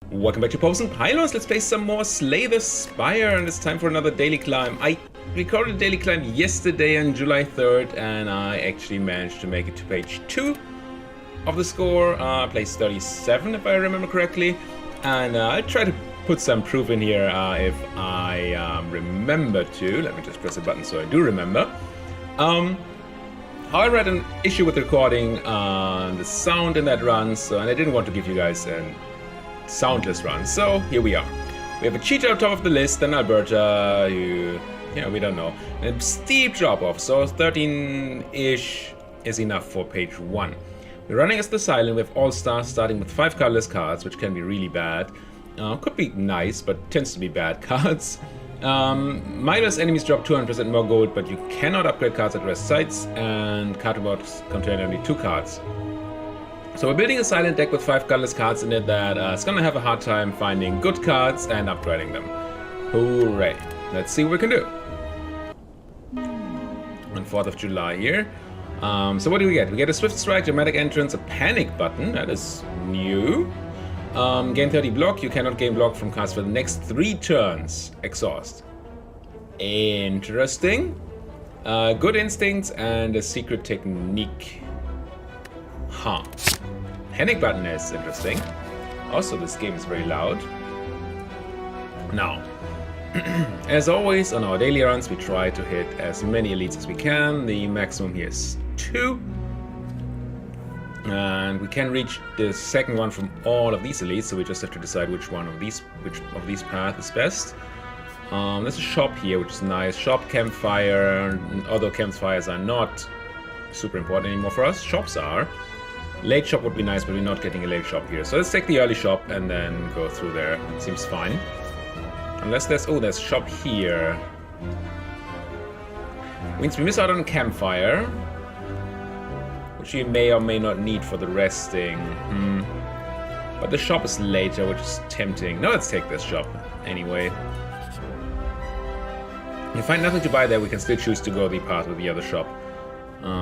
Welcome back to Posen Pylons. Let's play some more Slay the Spire, and it's time for another daily climb. I recorded a daily climb yesterday on July 3rd, and I actually managed to make it to page 2 of the score, place 37 if I remember correctly. And I'll try to put some proof in here if I remember to. Let me just press a button so I do remember. However, I had an issue with recording the sound in that run, and I didn't want to give you guys an soundless run, so here we are. We have a cheater on top of the list, then Alberta, we don't know. And a steep drop off, so 13-ish is enough for page 1. We're running as the Silent. We have All Stars starting with 5 colorless cards, which can be really bad. Could be nice, but tends to be bad cards. Minus enemies drop 200% more gold, but you cannot upgrade cards at rest sites, and card box contain only 2 cards. So we're building a Silent deck with 5 colorless cards in it that is going to have a hard time finding good cards and upgrading them. Hooray. Let's see what we can do. On 4th of July here. So what do we get? We get a Swift Strike, Dramatic Entrance, a Panic button. That is new. Gain 30 block. You cannot gain block from cards for the next 3 turns. Exhaust. Interesting. Good Instincts and a Secret Technique. Huh. Panic button is interesting. Also, this game is very loud. Now, as always on our daily runs, we try to hit as many elites as we can. The maximum here is 2. And we can reach the second one from all of these elites, so we just have to decide which of these paths is best. There's a shop here, which is nice. Shop, campfire, although campfires are not super important anymore for us. Shops are. Late shop would be nice, but we're not getting a late shop here. So let's take the early shop and then go through there. Seems fine. Unless there's shop here. Means we miss out on campfire, which we may or may not need for the resting. But the shop is later, which is tempting. No, let's take this shop anyway. If we find nothing to buy there, we can still choose to go the path with the other shop.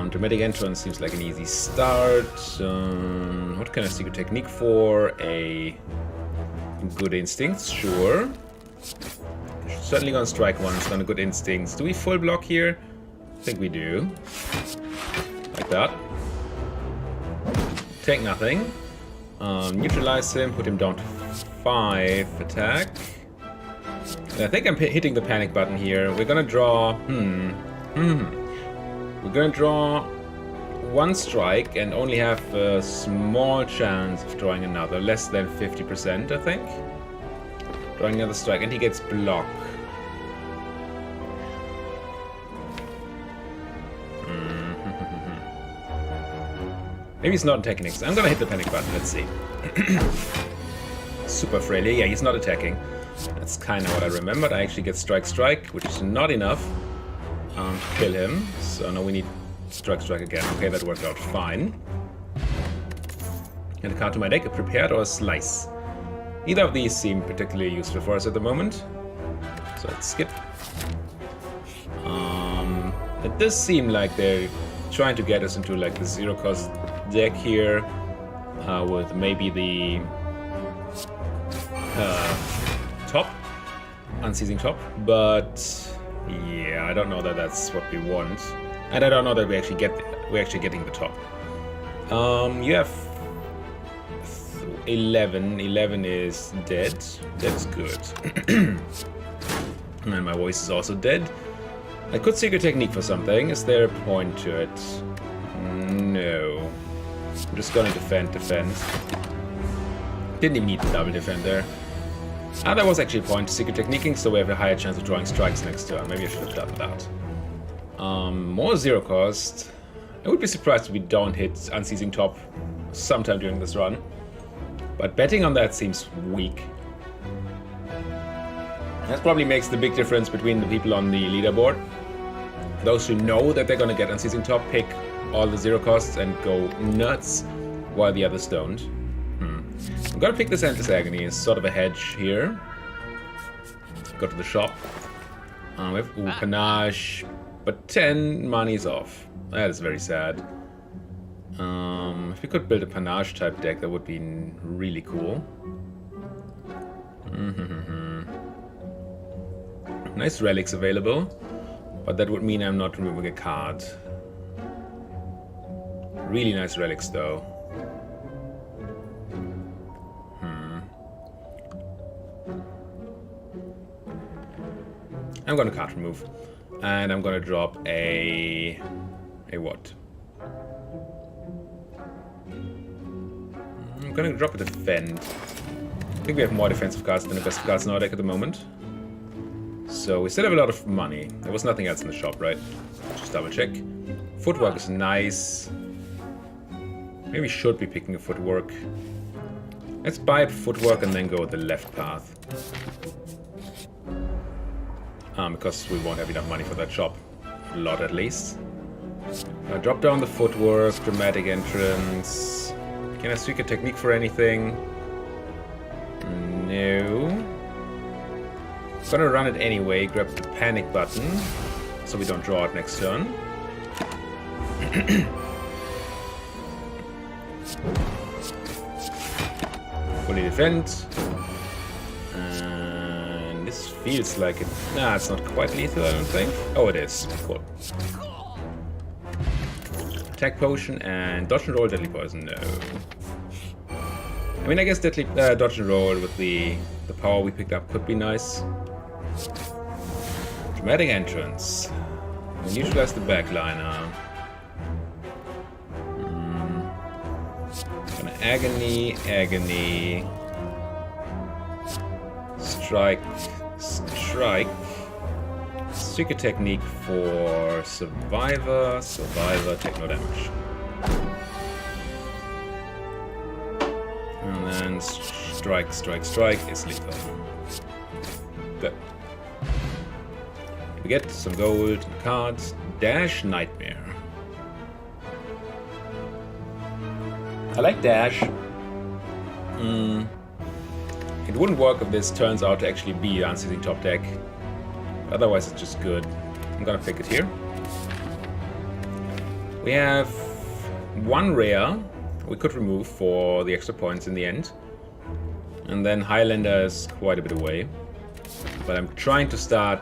Dramatic Entrance seems like an easy start. What kind of Secret Technique for? A Good Instincts, sure. Certainly gonna strike once on a Good Instincts. Do we full block here? I think we do. Like that. Take nothing. Neutralize him, put him down to 5 attack. And I think I'm hitting the panic button here. We're gonna draw... We're going to draw 1 strike and only have a small chance of drawing another, less than 50%, I think. Drawing another strike, and he gets block. Maybe he's not attacking next. I'm going to hit the panic button, let's see. Super frail. Yeah, he's not attacking. That's kind of what I remembered. I actually get strike, which is not enough to kill him. So now we need strike again. Okay, that worked out fine. And a card to my deck, a Prepared or a Slice. Neither of these seem particularly useful for us at the moment. So let's skip. It does seem like they're trying to get us into like the 0-cost deck here, with maybe the top, Unceasing Top, but yeah, I don't know that that's what we want, and I don't know that we're actually getting the top. You have 11. 11 is dead. That's good. And my voice is also dead. I could Secret Technique for something. Is there a point to it? No. I'm just gonna defend. Didn't even need the double defend there. There was actually a point to Secret Techniquing, so we have a higher chance of drawing strikes next turn. Maybe I should have done that. More 0-cost. I would be surprised if we don't hit Unceasing Top sometime during this run. But betting on that seems weak. That probably makes the big difference between the people on the leaderboard. Those who know that they're going to get Unceasing Top pick all the 0-costs and go nuts, while the others don't. I'm gonna pick this Endless Agony as sort of a hedge here. Go to the shop. We have Panache, but 10 money's off. That is very sad. If we could build a Panache type deck, that would be really cool. nice relics available. But that would mean I'm not removing a card. Really nice relics though. I'm gonna card remove. And I'm gonna drop a what? I'm gonna drop a defend. I think we have more defensive cards than aggressive cards in our deck at the moment. So we still have a lot of money. There was nothing else in the shop, right? Just double check. Footwork is nice. Maybe we should be picking a footwork. Let's buy a footwork and then go the left path. Because we won't have enough money for that shop. A lot at least. Drop down the footwork, dramatic entrance. Can I tweak a technique for anything? No. Gonna run it anyway, grab the panic button, so we don't draw it next turn. Fully defend. And this feels like it. Nah, it's not quite lethal, I don't think. Oh, it is. Cool. Attack potion and dodge and roll deadly poison. No. I mean, I guess deadly dodge and roll with the power we picked up could be nice. Dramatic entrance. We neutralize the backliner. Gonna agony, agony. Strike, strike. Secret technique for survivor. Survivor, take no damage. And then strike, strike, strike is lethal. Good. We get some gold cards. Dash, nightmare. I like dash. It wouldn't work if this turns out to actually be an unseating top deck. Otherwise, it's just good. I'm gonna pick it here. We have one rare we could remove for the extra points in the end. And then Highlander is quite a bit away. But I'm trying to start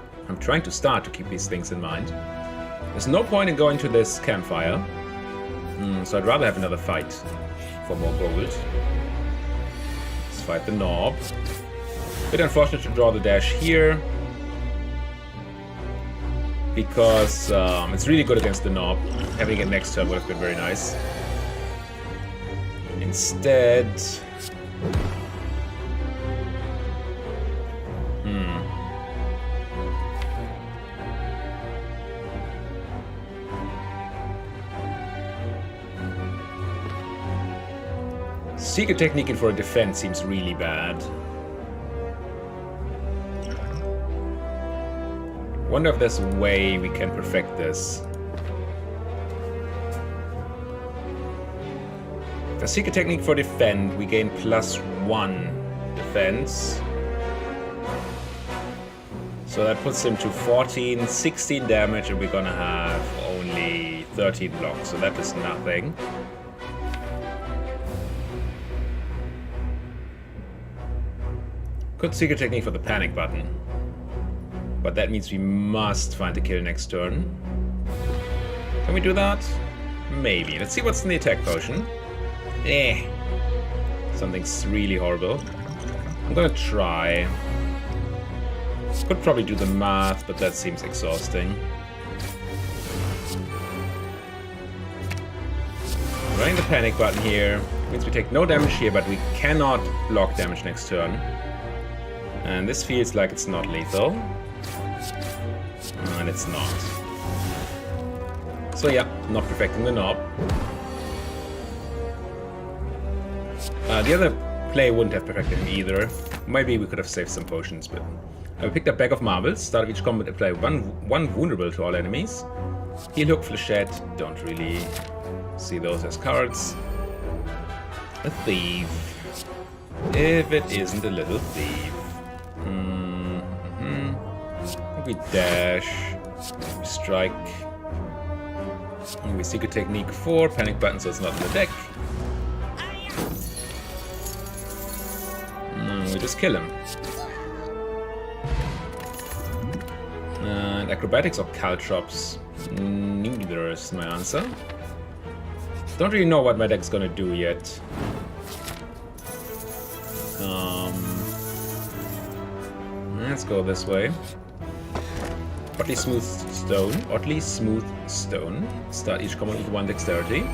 to keep these things in mind. There's no point in going to this campfire. So I'd rather have another fight for more gold. Let's fight the knob. Bit unfortunate to draw the dash here. Because it's really good against the knob. Having it next turn would have been very nice. Instead... Secret technique for a defense seems really bad. Wonder if there's a way we can perfect this. The secret technique for defend, we gain +1 defense. So that puts him to 14, 16 damage, and we're gonna have only 13 blocks, so that is nothing. Good secret technique for the panic button. But that means we must find a kill next turn. Can we do that? Maybe. Let's see what's in the attack potion. Something's really horrible. I'm gonna try. Could probably do the math, but that seems exhausting. Running the panic button here means we take no damage here, but we cannot block damage next turn. And this feels like it's not lethal. And it's not. So yeah, not perfecting the knob. The other play wouldn't have perfected him either. Maybe we could have saved some potions, but... I picked up Bag of Marbles. Start of each combat, apply one vulnerable to all enemies. Heal Hook, Flechette. Don't really see those as cards. A Thief. If it isn't a little thief. We dash, we strike, and we secret technique for panic button, so it's not in the deck. We just kill him. And acrobatics or caltrops? Neither is my answer. Don't really know what my deck's gonna do yet. Let's go this way. Oddly smooth stone. Oddly smooth stone. Start each combo with 1 dexterity.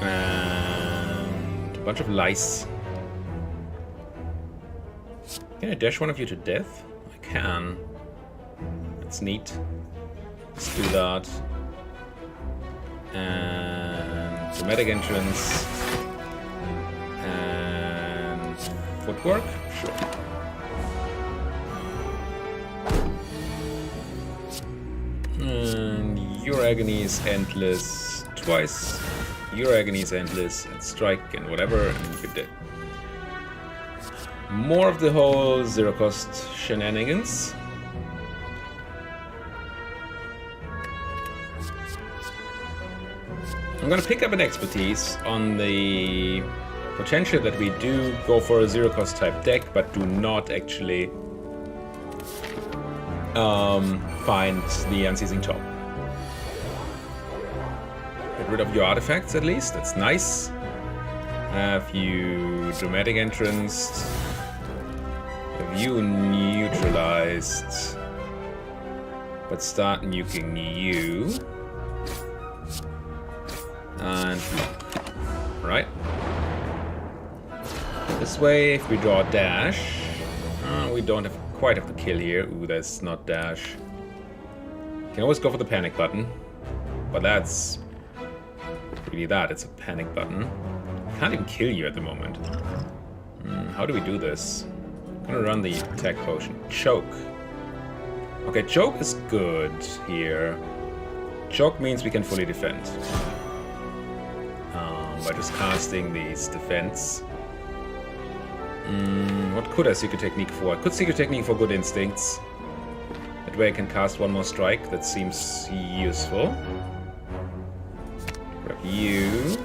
And a bunch of lice. Can I dash one of you to death? I can. That's neat. Let's do that. And dramatic entrance. And footwork? Sure. And your agony is endless twice. Your agony is endless, and strike and whatever, and you're dead. More of the whole zero cost shenanigans. I'm gonna pick up an expertise on the potential that we do go for a zero cost type deck, but do not actually find the unceasing top. Get rid of your artifacts at least, that's nice. Have you dramatic entranced. Have you neutralized. But start nuking you. And right. This way, if we draw a dash, we don't quite have to kill here. Ooh, that's not dash. Can always go for the panic button, but that's really that. It's a panic button. Can't even kill you at the moment. How do we do this? I'm gonna run the attack potion. Choke. Okay, choke is good here. Choke means we can fully defend. By just casting these defense. What could I Secret Technique for? I could Secret Technique for Good Instincts. That way I can cast one more strike. That seems useful. Grab you,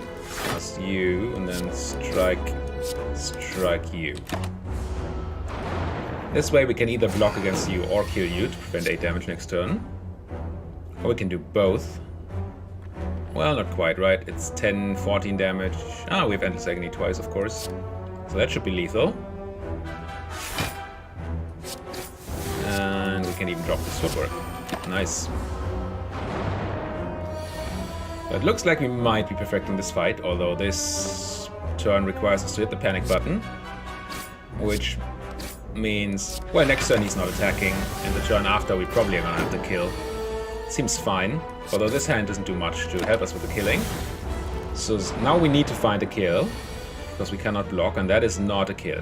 cast you, and then strike you. This way we can either block against you or kill you to prevent 8 damage next turn. Or we can do both. Well, not quite, right? It's 10, 14 damage. We have Endless Agony twice, of course. So that should be lethal. And we can even drop this footwork. Nice. It looks like we might be perfecting this fight, although this turn requires us to hit the panic button. Which means, well, next turn he's not attacking, and the turn after we probably are gonna have to kill. Seems fine, although this hand doesn't do much to help us with the killing. So now we need to find a kill, because we cannot block, and that is not a kill.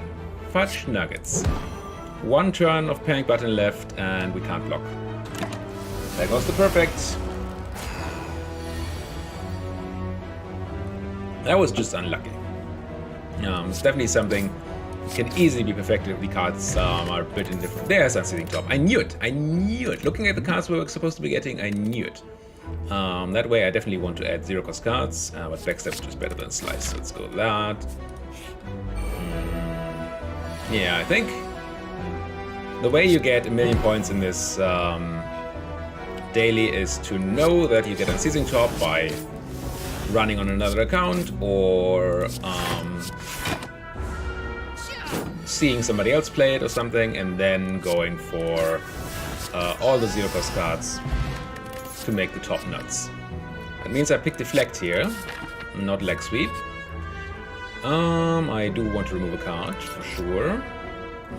Fudge nuggets. 1 turn of panic button left, and we can't block. There goes the perfect. That was just unlucky. It's definitely something can easily be perfected if the cards are a bit indifferent. There's Unsealing Top. I knew it. I knew it. Looking at the cards we were supposed to be getting, I knew it. That way I definitely want to add 0 cost cards, but Backstab is just better than Slice, so let's go with that. Yeah, I think the way you get 1,000,000 points in this daily is to know that you get Unceasing Top by running on another account or seeing somebody else play it or something, and then going for all the 0 cost cards to make the top nuts. That means I pick Deflect here, not Leg Sweep. I do want to remove a card for sure.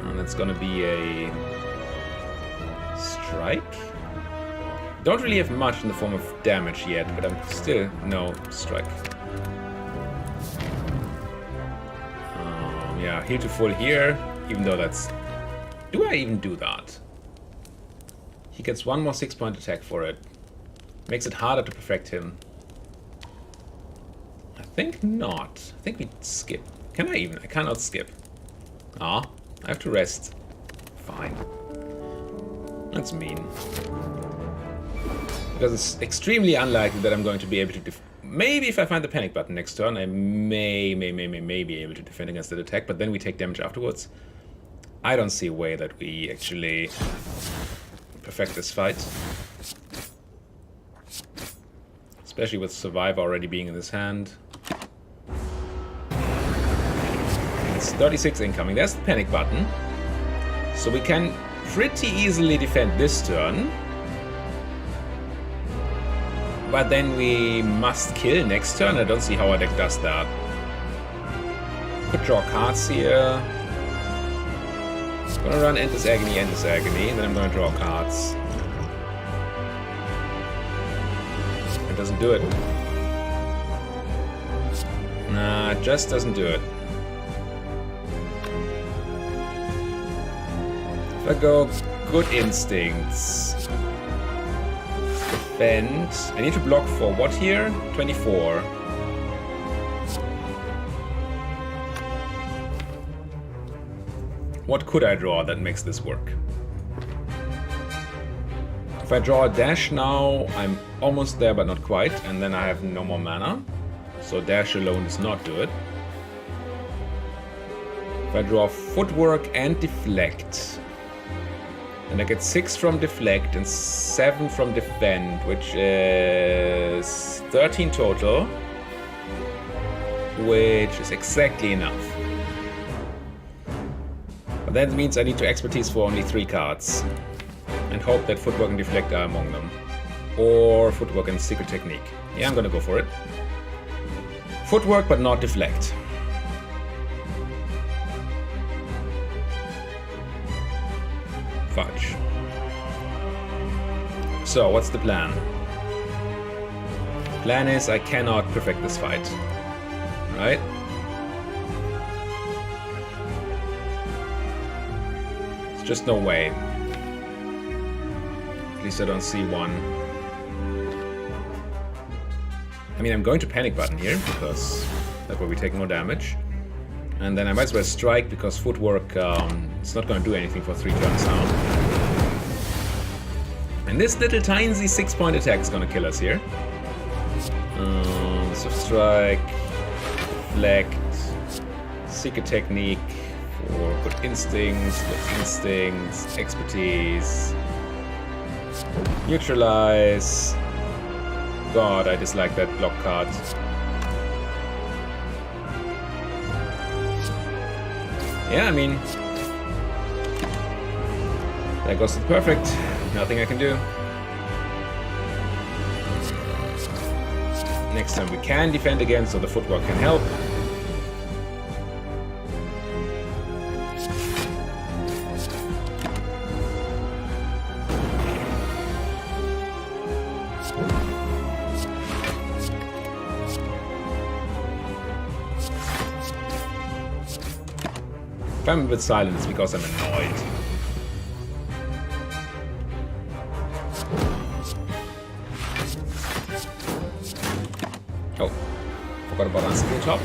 And it's gonna be a strike. Don't really have much in the form of damage yet, but I'm still no strike. Yeah, heal to full here, even though that's... Do I even do that? He gets 1 more 6-point attack for it. Makes it harder to perfect him. I think not. I think we skip. Can I even? I cannot skip. I have to rest. Fine. That's mean. Because it's extremely unlikely that I'm going to be able to maybe if I find the panic button next turn, I may be able to defend against that attack, but then we take damage afterwards. I don't see a way that we actually perfect this fight. Especially with Survivor already being in his hand. It's 36 incoming. There's the panic button. So we can pretty easily defend this turn. But then we must kill next turn. I don't see how our deck does that. Could draw cards here. Gonna run Endless Agony, then I'm gonna draw cards. It doesn't do it. Nah, it just doesn't do it. If I go Good Instincts. Defend. I need to block for what here? 24. What could I draw that makes this work? If I draw a dash now, I'm almost there but not quite, and then I have no more mana. So dash alone does not do it. If I draw footwork and deflect, and I get 6 from deflect and 7 from defend, which is 13 total, which is exactly enough. But that means I need to expertise for only 3 cards. And hope that footwork and deflect are among them. Or footwork and secret technique. Yeah, I'm gonna go for it. Footwork but not deflect. Fudge. So, what's the plan? Plan is I cannot perfect this fight. Right? Just no way. At least I don't see one. I mean, I'm going to panic button here because that way we take more damage. And then I might as well strike because footwork, it's not going to do anything for 3 turns now. And this little tiny 6-point attack is going to kill us here. So strike, deflect, secret technique. For good instincts, expertise, neutralize. God, I dislike that block card. Yeah, I mean, there goes the perfect. Nothing I can do. Next time we can defend again, so the footwork can help. If I'm a bit silent, it's because I'm annoyed. Oh, forgot about unscrewing top.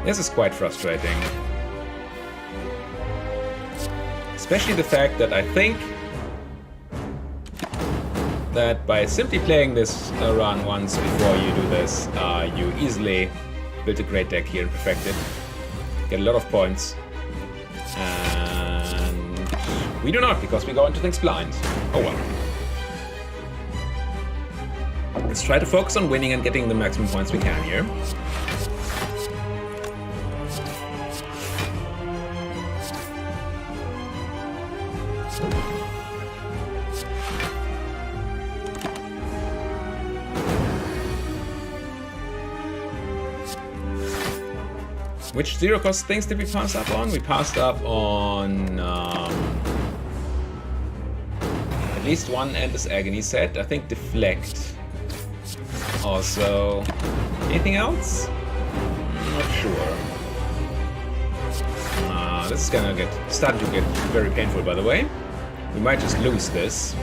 This is quite frustrating. Especially the fact that I think that by simply playing this run once before you do this, you easily build a great deck here and perfect it. Get a lot of points. And we do not, because we go into things blind. Oh well. Let's try to focus on winning and getting the maximum points we can here. Which zero cost things did we pass up on? We passed up on at least one Endless Agony set. I think Deflect. Also, anything else? I'm not sure. This is gonna starting to get very painful, by the way. We might just lose this.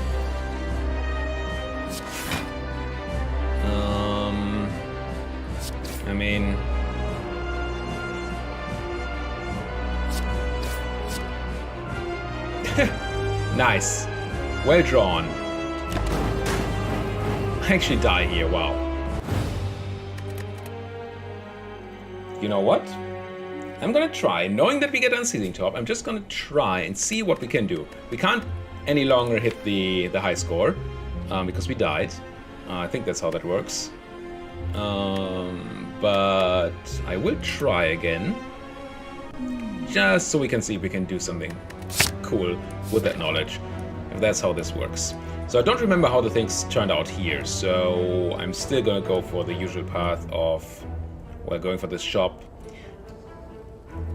I mean, nice. Well drawn. I actually die here, wow. you know what? I'm gonna try. Knowing that we get Unseizing Top, I'm just gonna try and see what we can do. We can't any longer hit the high score because we died. I think that's how that works. But I will try again. Just so we can see if we can do something cool with that knowledge. If that's how this works. So I don't remember how the things turned out here. So I'm still gonna go for the usual path of, well, going for this shop.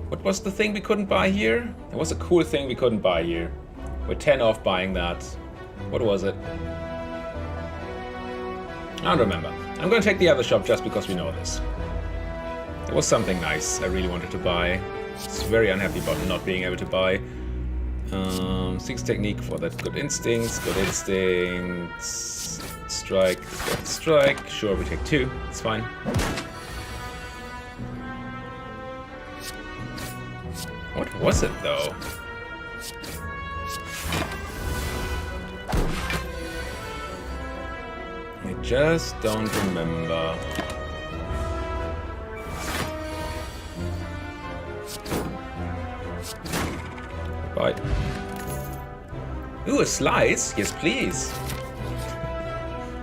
What was the thing we couldn't buy here? There was a cool thing we couldn't buy here. We're 10 off buying that. What was it? I don't remember. I'm gonna take the other shop just because we know this. There was something nice I really wanted to buy. It's very unhappy about not being able to buy. 6 technique for that. Good instincts, good instincts. Strike, strike. Sure, we take 2. It's fine. What was it though? I just don't remember. Bye. Ooh, a slice? Yes, please.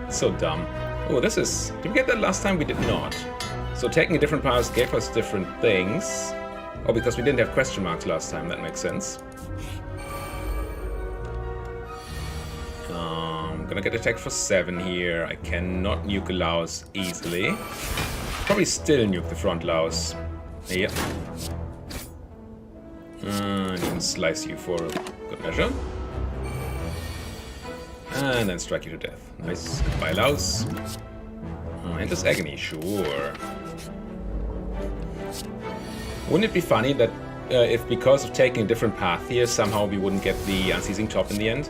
So dumb. Oh, this is... Did we get that last time? We did not. So taking a different path gave us different things. Oh, because we didn't have question marks last time. That makes sense. I'm gonna get attacked for 7 here. I cannot nuke a louse easily. Probably still nuke the front louse. Yep. And even slice you for good measure. And then strike you to death. Nice. Goodbye, louse. Endless agony, sure. Wouldn't it be funny that if because of taking a different path here, somehow we wouldn't get the Unseizing Top in the end?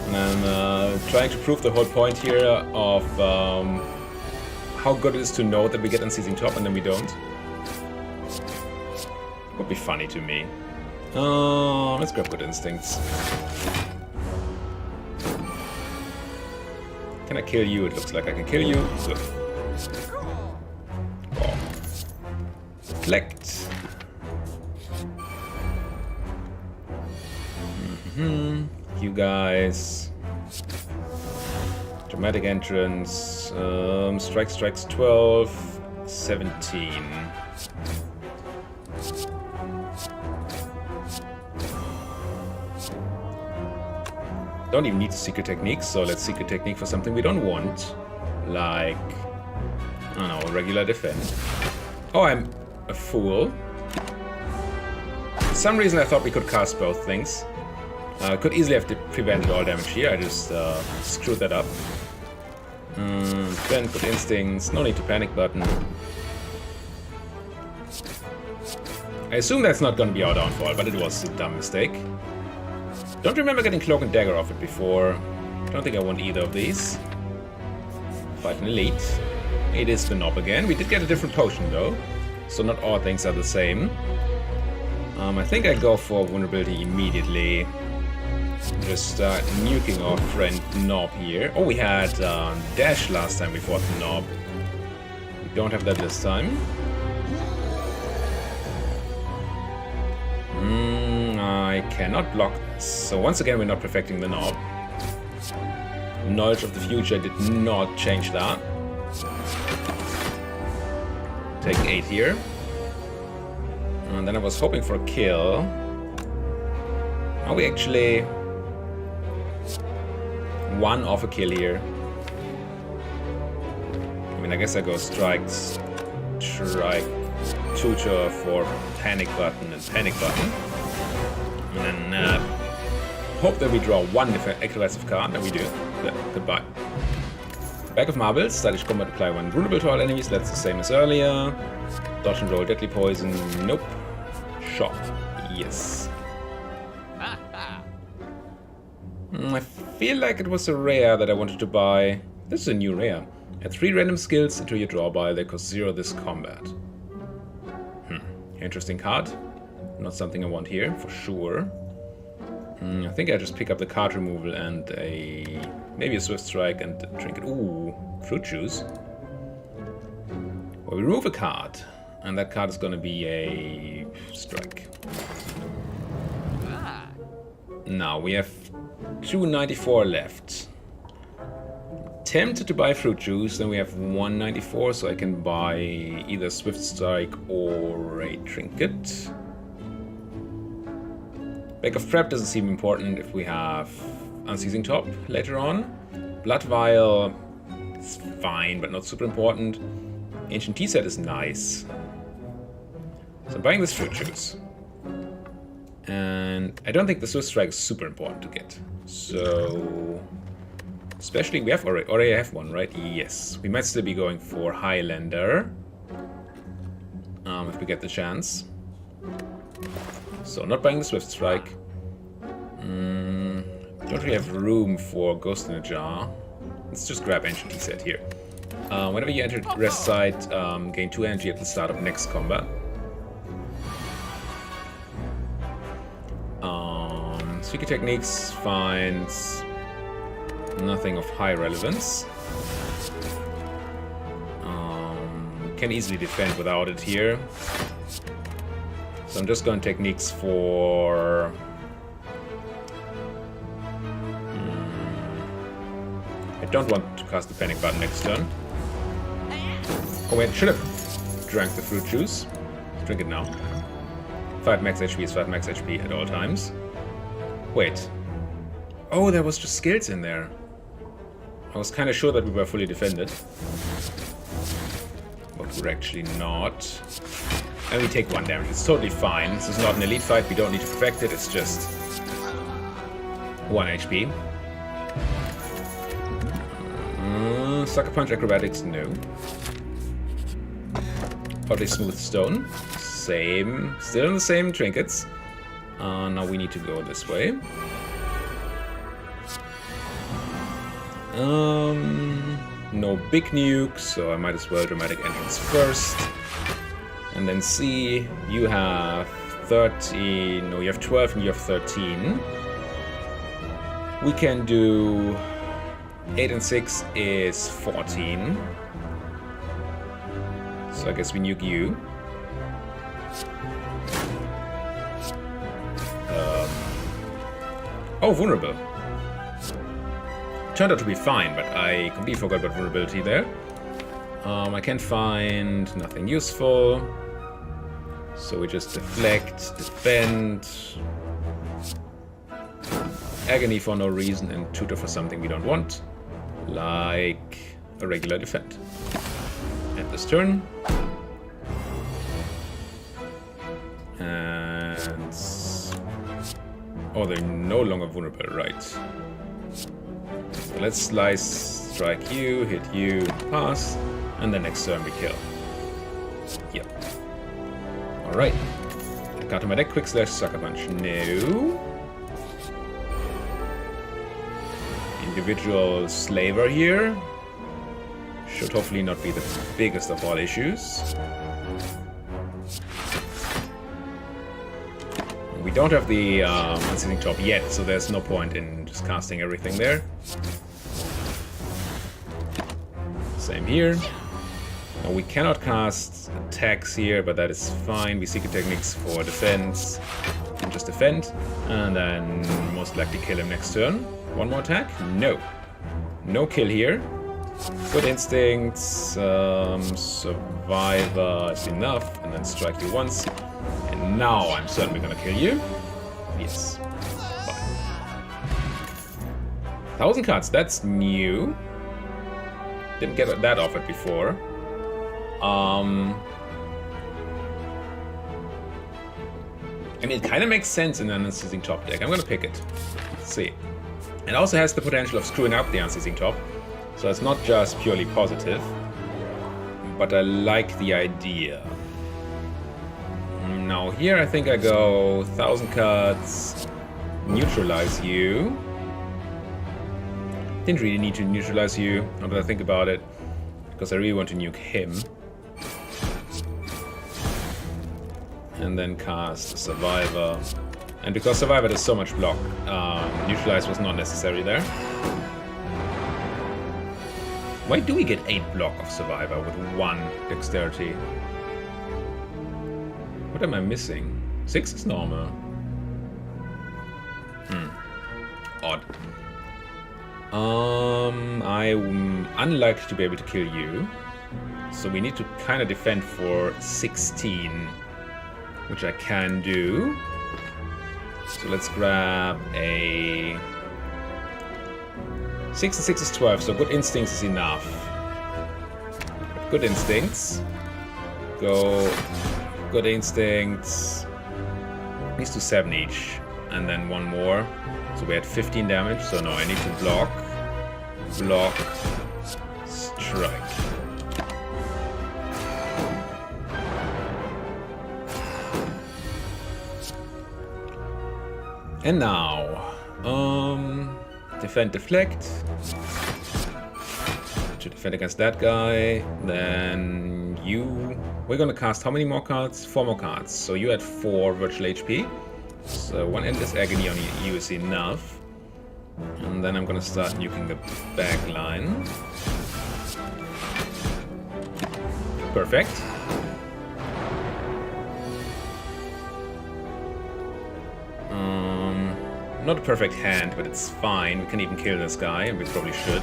And I'm trying to prove the whole point here of how good it is to know that we get Unseizing Top and then we don't. Would be funny to me. Let's grab good instincts. Can I kill you? It looks like I can kill you. Good. Oh. Deflect. You guys. Dramatic entrance. Strikes 12. 17. Don't even need secret techniques, so let's secret technique for something we don't want. Like, I don't know, regular defend. Oh, I'm a fool. For some reason I thought we could cast both things. Could easily have prevented all damage here, I just screwed that up. Defend, good instincts, no need to panic button. I assume that's not gonna be our downfall, but it was a dumb mistake. Don't remember getting Cloak and Dagger off it before. Don't think I want either of these. Fight an elite. It is the knob again. We did get a different potion though, so not all things are the same. I think I go for vulnerability immediately. Just start nuking our friend Knob here. Oh, we had dash last time we fought the Knob. We don't have that this time. I cannot block. So once again, we're not perfecting the knob. Knowledge of the future did not change that. Take 8 here. And then I was hoping for a kill. Are we actually 1 off a kill here? I mean, I guess I go strike, tutor for panic button and panic button. And then hope that we draw 1 aggressive card, and we do. Yeah, goodbye. Bag of Marbles, stylish combat, apply 1 vulnerable to all enemies, that's the same as earlier. Dodge and roll, deadly poison, nope. Shock, yes. I feel like it was a rare that I wanted to buy. This is a new rare. Add 3 random skills into your draw pile, they cost 0 this combat. Interesting card. Not something I want here, for sure. I think I just pick up the card removal and maybe a Swift Strike and a Trinket. Ooh, Fruit Juice. Well, we remove a card. And that card is going to be a strike. Now we have 294 left. Tempted to buy fruit juice, then we have 194, so I can buy either Swift Strike or a trinket. Bag of Prep doesn't seem important if we have Unceasing Top later on. Blood Vial is fine, but not super important. Ancient Tea Set is nice. So I'm buying this fruit juice. And I don't think the Swift Strike is super important to get. So... especially, we have already have one, right? Yes. We might still be going for Highlander. If we get the chance. So, not buying the Swift Strike. Don't really have room for Ghost in a Jar. Let's just grab Ancient Tea Set here. Whenever you enter rest site, gain 2 energy at the start of next combat. Secret Techniques finds nothing of high relevance. Can easily defend without it here. So I'm just going Techniques for... I don't want to cast the Panic button next turn. Oh wait, should have drank the fruit juice. Drink it now. 5 max HP is 5 max HP at all times. Wait. Oh, there was just skills in there. I was kind of sure that we were fully defended. But we're actually not. And we take 1 damage. It's totally fine. This is not an elite fight. We don't need to perfect it. It's just 1 HP. Sucker Punch Acrobatics, no. Probably Smooth Stone. Same. Still in the same trinkets. Now we need to go this way. No big nuke, so I might as well Dramatic Entrance first. And then see, you have 13, no, you have 12 and you have 13. We can do 8 and 6 is 14. So I guess we nuke you. Oh, vulnerable. Turned out to be fine, but I completely forgot about vulnerability there. I can't find nothing useful. So we just deflect, defend, agony for no reason, and tutor for something we don't want. Like a regular defend. End this turn. And... oh, they're no longer vulnerable, right. So let's slice, strike you, hit you, pass, and then next turn we kill. Yep. Alright. Got to my deck, Quick Slash, Sucker Punch. No. Individual Slaver here. Should hopefully not be the biggest of all issues. We don't have the Unceasing Top yet, so there's no point in just casting everything there. Same here. Now we cannot cast attacks here, but that is fine. We Secret Techniques for defense and just defend, and then most likely kill him next turn. One more attack? No. No kill here. Good Instincts, Survivor is enough, and then strike you once. And now I'm certainly gonna kill you. Yes. Fine. 1000 cards, that's new. Didn't get that offered before. I mean, it kind of makes sense in an Unceasing Top deck. I'm gonna pick it. Let's see. It also has the potential of screwing up the Unceasing Top. So it's not just purely positive. But I like the idea. Now here I think I go 1000 cards, neutralize you. Didn't really need to neutralize you, now that I think about it, because I really want to nuke him. And then cast Survivor. And because Survivor does so much block, neutralize was not necessary there. Why do we get 8 block of Survivor with 1 dexterity? What am I missing? 6 is normal. Odd. I'm unlikely to be able to kill you. So we need to kind of defend for 16. Which I can do. So let's grab a... 6 and 6 is 12, so good instincts is enough. Good instincts. Go. Good instincts. These do 7 each. And then one more. So we had 15 damage, so no, I need to block. Block. Strike. And now, defend, deflect. To defend against that guy. Then you. We're gonna cast how many more cards? 4 more cards. So you had 4 virtual HP. So 1 endless agony on you is enough. And then I'm gonna start nuking the back line. Perfect. Not a perfect hand, but it's fine. We can even kill this guy, and we probably should.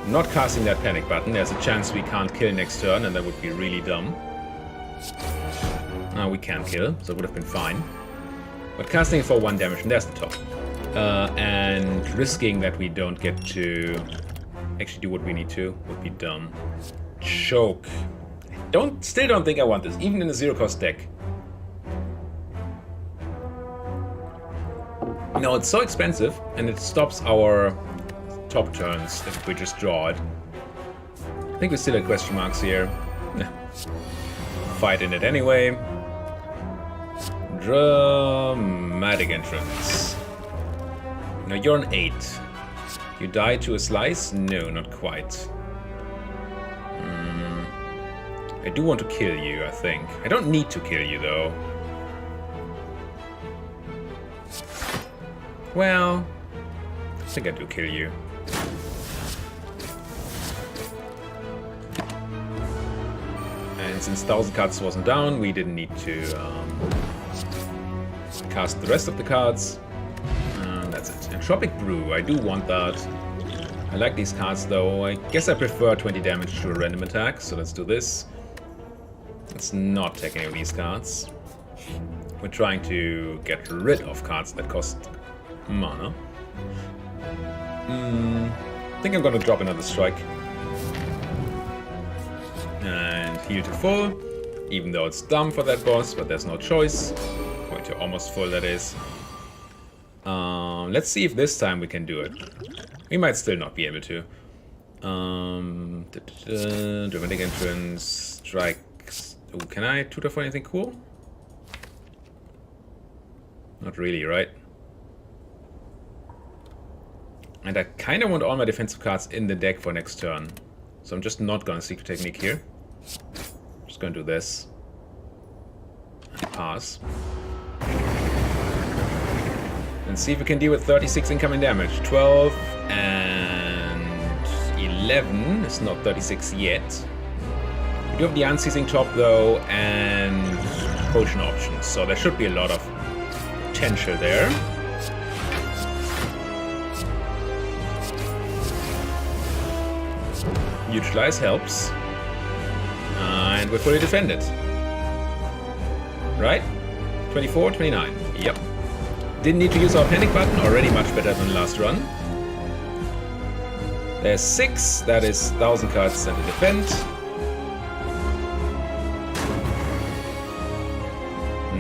Not casting that panic button. There's a chance we can't kill next turn, and that would be really dumb. We can kill, so it would have been fine. But casting it for 1 damage, and there's the top. And risking that we don't get to actually do what we need to would be dumb. Choke. Still don't think I want this, even in a 0-cost deck. No, it's so expensive, and it stops our top turns if we just draw it. I think we still have question marks here. Fight in it anyway. Dramatic entrance. No, you're an 8. You die to a slice? No, not quite. I do want to kill you, I think. I don't need to kill you, though. Well, I think I do kill you. And since 1000 cards wasn't down, we didn't need to cast the rest of the cards. And that's it. Entropic Brew, I do want that. I like these cards though. I guess I prefer 20 damage to a random attack, so let's do this. Let's not take any of these cards. We're trying to get rid of cards that cost mana. I think I'm gonna drop another strike. And heal to full. Even though it's dumb for that boss, but there's no choice. Going to almost full, that is. Let's see if this time we can do it. We might still not be able to. Dramatic entrance. Strikes. Ooh, can I tutor for anything cool? Not really, right? And I kind of want all my defensive cards in the deck for next turn. So I'm just not going to Secret Technique here. Just going to do this. And pass. And see if we can deal with 36 incoming damage. 12 and 11. It's not 36 yet. We do have the Unceasing Top though, and potion options. So there should be a lot of potential there. Huge Slice helps. And we're fully defended. Right? 24, 29. Yep. Didn't need to use our panic button. Already much better than last run. There's 6. That is 1000 cards sent to defend.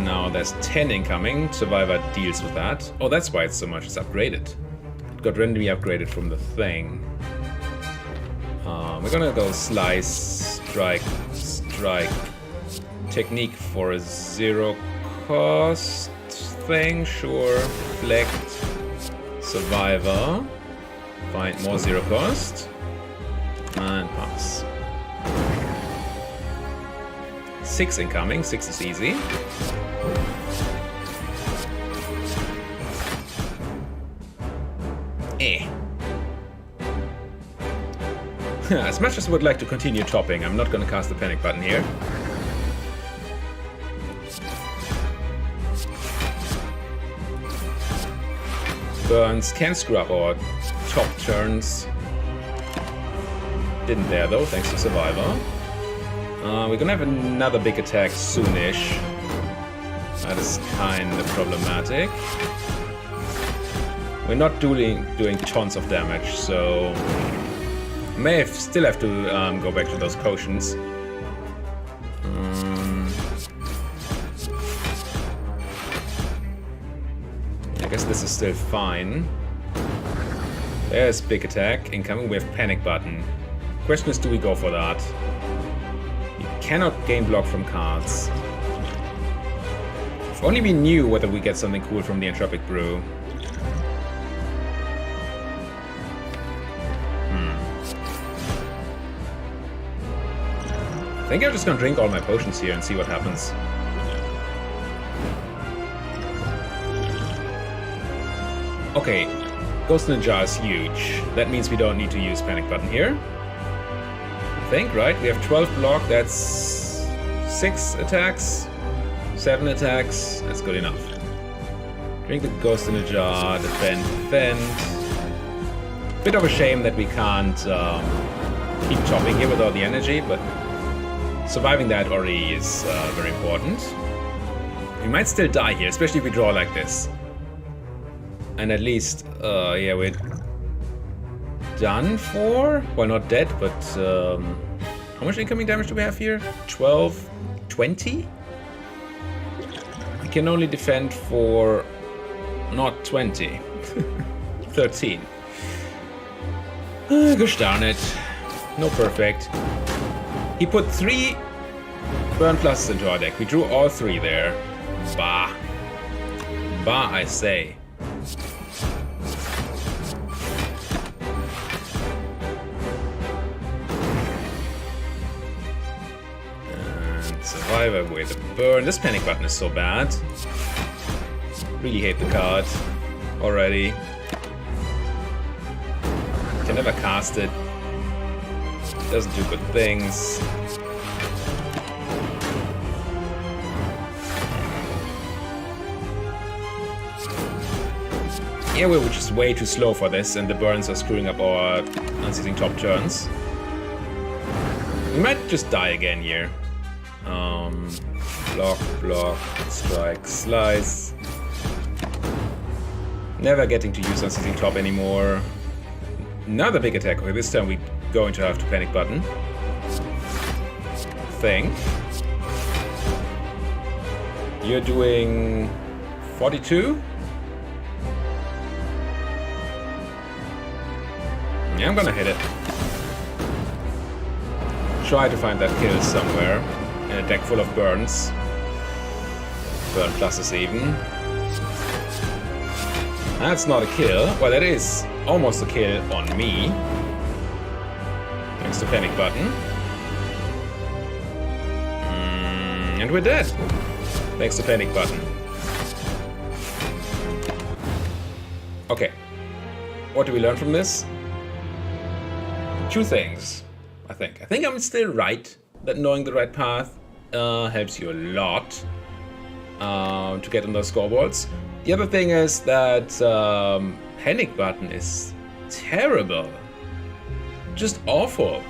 Now there's 10 incoming. Survivor deals with that. Oh, that's why it's so much. It's upgraded. It got randomly upgraded from the thing. We're gonna go Slice, Strike, Strike, Technique for a 0-cost thing, sure. Deflect, Survivor, find more 0-cost, and pass. 6 incoming, 6 is easy. As much as I would like to continue topping, I'm not gonna cast the panic button here. Burns can screw up our top turns. Didn't there though, thanks to Survivor. We're gonna have another big attack soonish. That is kind of problematic. We're not doing tons of damage, so may still have to go back to those potions. I guess this is still fine. There's big attack incoming. We have panic button. Question is, do we go for that? You cannot gain block from cards. If only we knew whether we get something cool from the Entropic Brew. I think I'm just gonna drink all my potions here and see what happens. Okay, Ghost in a Jar is huge. That means we don't need to use Panic Button here. I think, right? We have 12 block, that's 6 attacks, 7 attacks. That's good enough. Drink the Ghost in a Jar, defend. Bit of a shame that we can't keep chopping here without the energy, but surviving that already is very important. We might still die here, especially if we draw like this. And at least, yeah, we're done for. Well, not dead, but how much incoming damage do we have here? 12, 20? We can only defend for not 20. 13. Gosh darn it. No perfect. He put 3 burn pluses into our deck. We drew all 3 there. Bah. Bah, I say. And Survivor with a burn. This panic button is so bad. Really hate the card already. Can never cast it. Doesn't do good things. Yeah, we're just way too slow for this, and the burns are screwing up our unceasing top turns. We might just die again here. Block, strike, slice. Never getting to use unceasing top anymore. Another big attack. Okay, this time we're going to have to panic button. Think. You're doing 42? Yeah, I'm gonna hit it. Try to find that kill somewhere in a deck full of burns. Burn pluses even. That's not a kill. Well, that is almost a kill on me. Thanks to panic button. And we're dead. Thanks to panic button. Okay. What do we learn from this? 2 things, I think. I think I'm still right that knowing the right path helps you a lot to get on those scoreboards. The other thing is that panic button is terrible. Just awful.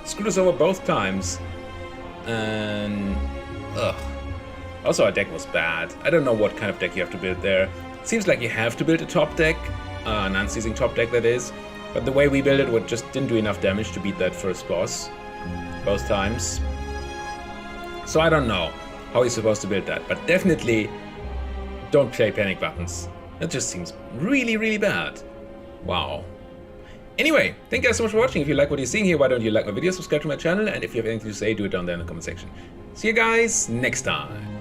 Screwed us over both times. And ugh. Also, our deck was bad. I don't know what kind of deck you have to build there. Seems like you have to build a top deck, an unceasing top deck that is. But the way we built it just didn't do enough damage to beat that first boss both times. So I don't know how you're supposed to build that. But definitely don't play panic buttons. That just seems really, really bad. Wow. Anyway, thank you guys so much for watching. If you like what you're seeing here, why don't you like my video, subscribe to my channel, and if you have anything to say, do it down there in the comment section. See you guys next time.